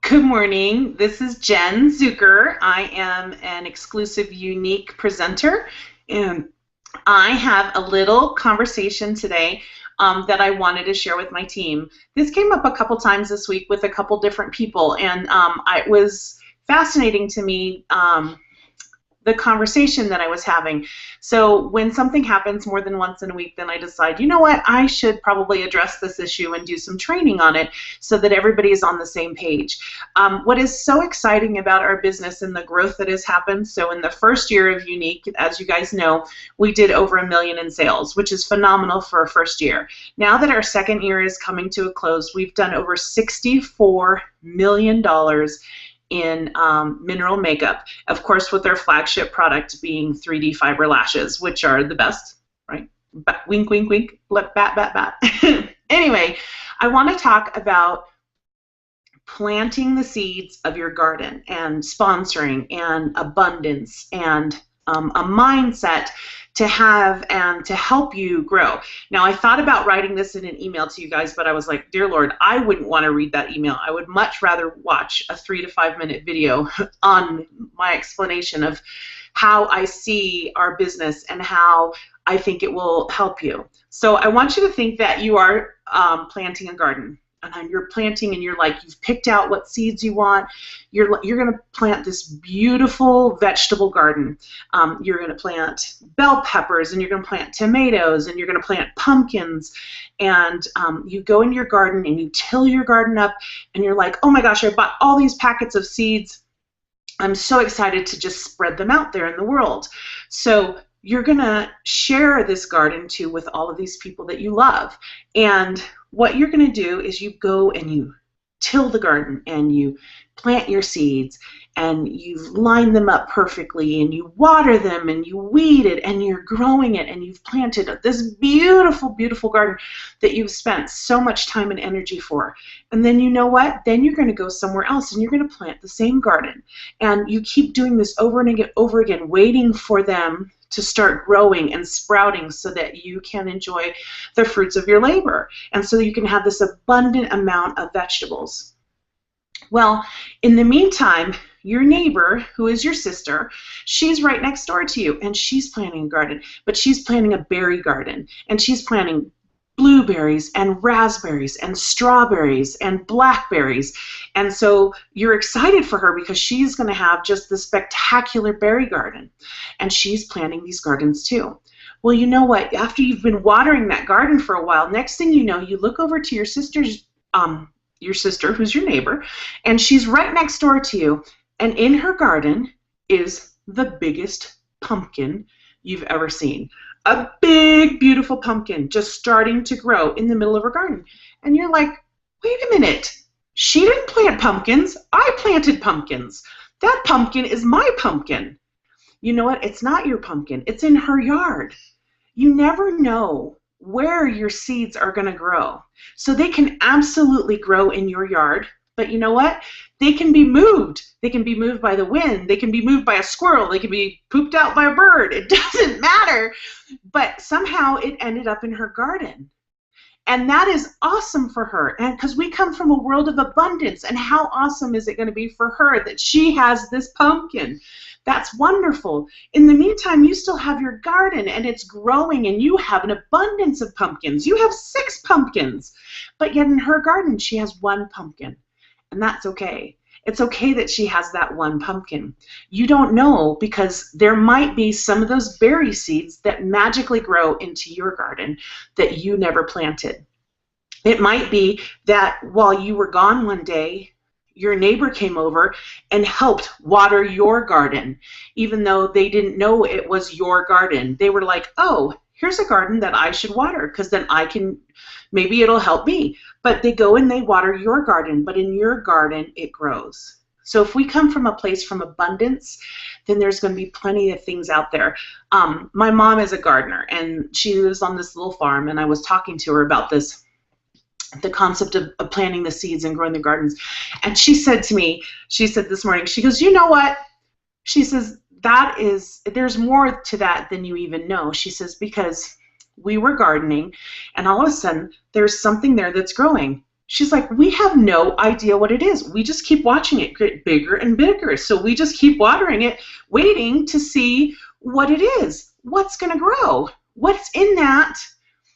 Good morning. This is Jen Zucker. I am an exclusive Younique presenter, and I have a little conversation today that I wanted to share with my team. This came up a couple times this week with a couple different people, and it was fascinating to me, the conversation that I was having. So when something happens more than once in a week, then I decide, you know what, I should probably address this issue and do some training on it so that everybody is on the same page. What is so exciting about our business and the growth that has happened, so in the first year of Younique, as you guys know, we did over $1 million in sales, which is phenomenal for a first year. Now that our second year is coming to a close, we've done over $64 million in mineral makeup, of course, with our flagship product being 3D fiber lashes, which are the best, right? Wink, wink, wink, bat, bat, bat. Anyway, I want to talk about planting the seeds of your garden and sponsoring and abundance and a mindset to have and to help you grow. Now, I thought about writing this in an email to you guys, but I was like, dear Lord, I wouldn't want to read that email. I would much rather watch a 3 to 5 minute video on my explanation of how I see our business and how I think it will help you. So I want you to think that you are planting a garden. And you're planting, and you're like, you've picked out what seeds you want. You're going to plant this beautiful vegetable garden. You're going to plant bell peppers, and you're going to plant tomatoes, and you're going to plant pumpkins. And you go into your garden and you till your garden up, and you're like, oh my gosh, I bought all these packets of seeds. I'm so excited to just spread them out there in the world. So you're going to share this garden too with all of these people that you love. And what you're going to do is you go and you till the garden and you plant your seeds and you've lined them up perfectly and you water them and you weed it and you're growing it and you've planted this beautiful, beautiful garden that you've spent so much time and energy for. And then you know what? Then you're going to go somewhere else and you're going to plant the same garden. And you keep doing this over and over again, waiting for them to start growing and sprouting so that you can enjoy the fruits of your labor and so that you can have this abundant amount of vegetables. Well, in the meantime, your neighbor, who is your sister, she's right next door to you, and she's planting a garden, but she's planting a berry garden, and she's planting blueberries and raspberries and strawberries and blackberries. And so you're excited for her because she's going to have just this spectacular berry garden, and she's planting these gardens too. Well, you know what? After you've been watering that garden for a while, next thing you know, you look over to your sister, who's your neighbor, and she's right next door to you, and in her garden is the biggest pumpkin you've ever seen. A big, beautiful pumpkin just starting to grow in the middle of her garden. And you're like, wait a minute. She didn't plant pumpkins. I planted pumpkins. That pumpkin is my pumpkin. You know what? It's not your pumpkin. It's in her yard. You never know where your seeds are going to grow. So they can absolutely grow in your yard. But you know what? They can be moved. They can be moved by the wind. They can be moved by a squirrel. They can be pooped out by a bird. It doesn't matter. But somehow it ended up in her garden. And that is awesome for her. And because we come from a world of abundance. And how awesome is it going to be for her that she has this pumpkin? That's wonderful. In the meantime, you still have your garden and it's growing and you have an abundance of pumpkins. You have 6 pumpkins. But yet in her garden, she has 1 pumpkin. And that's okay. It's okay that she has that 1 pumpkin. You don't know, because there might be some of those berry seeds that magically grow into your garden that you never planted. It might be that while you were gone one day, your neighbor came over and helped water your garden, even though they didn't know it was your garden. They were like, oh, here's a garden that I should water because then I can, maybe it'll help me. But they go and they water your garden, but in your garden it grows. So if we come from a place from abundance, then there's going to be plenty of things out there. My mom is a gardener, and she lives on this little farm, and I was talking to her about this, the concept of planting the seeds and growing the gardens. And she said to me, she said this morning, she goes, you know what? She says, there's more to that than you even know. She says, because we were gardening, and all of a sudden, there's something there that's growing. She's like, we have no idea what it is. We just keep watching it get bigger and bigger. So we just keep watering it, waiting to see what it is. What's going to grow? What's in that?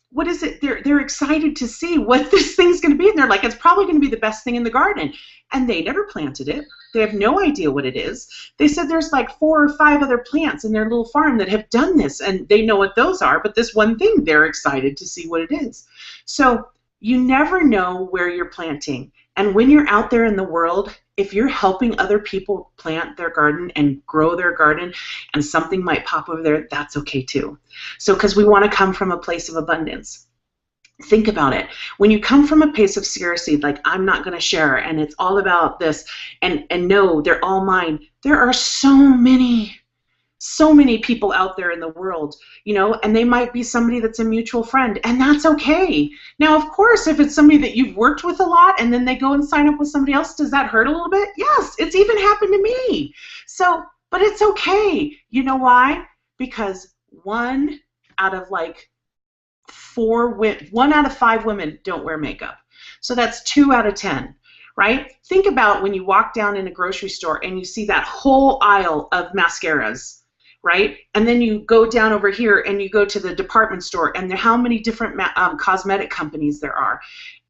What is it? They're excited to see what this thing's going to be. And they're like, it's probably going to be the best thing in the garden. And they never planted it. They have no idea what it is. They said there's like 4 or 5 other plants in their little farm that have done this, and they know what those are. But this one thing, they're excited to see what it is. So you never know where you're planting. And when you're out there in the world, if you're helping other people plant their garden and grow their garden and something might pop over there, that's okay too. So because we want to come from a place of abundance. Think about it. When you come from a place of scarcity, like I'm not going to share and it's all about this, and no, they're all mine. There are so many people out there in the world, you know, and they might be somebody that's a mutual friend, and that's okay. Now, of course, if it's somebody that you've worked with a lot and then they go and sign up with somebody else, does that hurt a little bit? Yes, it's even happened to me. So, but it's okay. You know why? Because 1 out of 5 women don't wear makeup. So that's 2 out of 10. Right? Think about when you walk down in a grocery store and you see that whole aisle of mascaras, right? And then you go down over here and you go to the department store, and how many different cosmetic companies there are.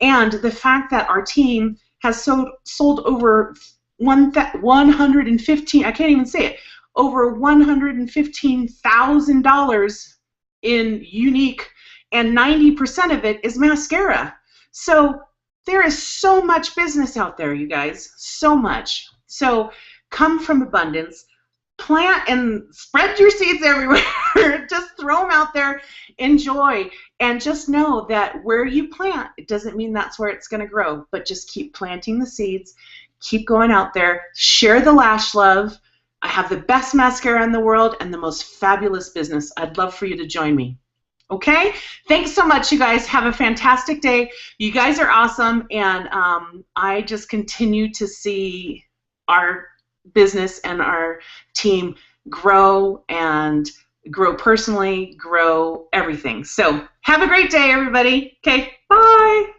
And the fact that our team has sold over 115, I can't even say it, over $115,000 in Younique, and 90% of it is mascara. So there is so much business out there, you guys, so much. So come from abundance, plant and spread your seeds everywhere. Just throw them out there, enjoy, and just know that where you plant, it doesn't mean that's where it's going to grow, but just keep planting the seeds, keep going out there, share the Lash love. I have the best mascara in the world and the most fabulous business. I'd love for you to join me. Okay? Thanks so much, you guys. Have a fantastic day. You guys are awesome, and I just continue to see our business and our team grow and grow personally, grow everything. So have a great day, everybody. Okay, bye.